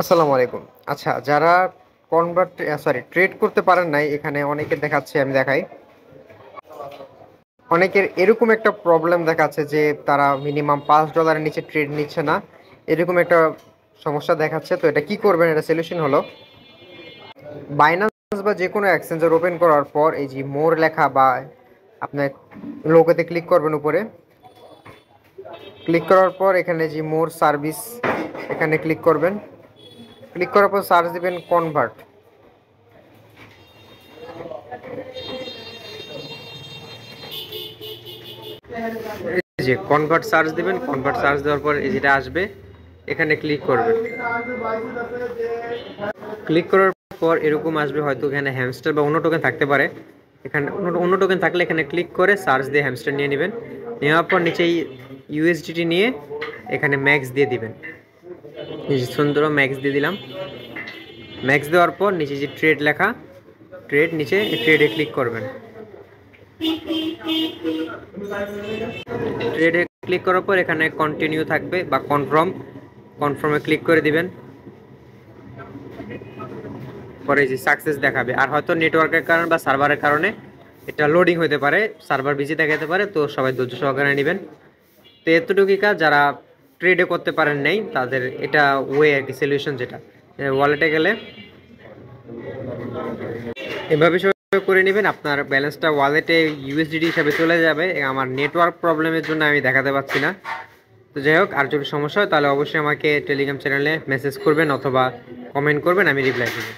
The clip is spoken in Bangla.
আসসালামু আলাইকুম। আচ্ছা, যারা ট্রেড করতে পারেন নাই, এখানে অনেকের দেখাচ্ছে, আমি দেখাই। অনেকের এরকম একটা প্রবলেম দেখাচ্ছে যে তারা মিনিমাম $5 নিচে ট্রেড নিচ্ছে না। এরকম একটা সমস্যা দেখাচ্ছে। তো এটা কি করবেন? এটা সলিউশন হলো বাইন্যান্স বা যে কোনো এক্সচেঞ্জার ওপেন করার পর এই যে মোর লেখা বা আপনার লোগোতে ক্লিক করবেন উপরে। ক্লিক করার পর এখানে যে মোর সার্ভিস এখানে ক্লিক করবেন। ক্লিক করার পর সার্চ দিবেন কনভার্ট। এই যে কনভার্ট সার্চ দিবেন। কনভার্ট সার্চ দেওয়ার পর এই যেটা আসবে এখানে ক্লিক করবেন। ক্লিক করার পর এরকম আসবে, হয়তো এখানে হ্যামস্টার বা অন্য টোকেন থাকতে পারে। এখানে অন্য টোকেন থাকলে এখানে ক্লিক করে সার্চ দিয়ে হ্যামস্টার নিয়ে নেবেন। নেওয়ার পর নিচেই ইউএসডিটি নিয়ে এখানে ম্যাক্স দিয়ে দিবেন। সুন্দর ম্যাক্স দিয়ে দিলাম। ম্যাক্স দেওয়ার পর নিচে যে ট্রেড লেখা, ট্রেড নিচে ট্রেডে ক্লিক করবেন। ট্রেডে ক্লিক করার পর এখানে কন্টিনিউ থাকবে বা কনফার্মে ক্লিক করে দিবেন। পরে যে সাকসেস দেখাবে। আর হয়তো নেটওয়ার্কের কারণে বা সার্ভারের কারণে এটা লোডিং হতে পারে, সার্ভার বিজি দেখাতে পারে। তো সবাই ধৈর্য সহকারে নেবেন। তো এতটুকুই কাজ। যারা ট্রেডে করতে পারেন নাই তাদের এটা ওয়ে আর কি, সলিউশন যেটা ওয়ালেটে গেলে এভাবে সবাই করে নেবেন। আপনার ব্যালেন্সটা ওয়ালেটে ইউএসডিটি হিসাবে চলে যাবে। আমার নেটওয়ার্ক প্রবলেমের জন্য আমি দেখাতে পাচ্ছি না। তো যাই হোক, আর যদি সমস্যা হয় তাহলে অবশ্যই আমাকে টেলিগ্রাম চ্যানেলে মেসেজ করবেন অথবা কমেন্ট করবেন, আমি রিপ্লাই দেবো।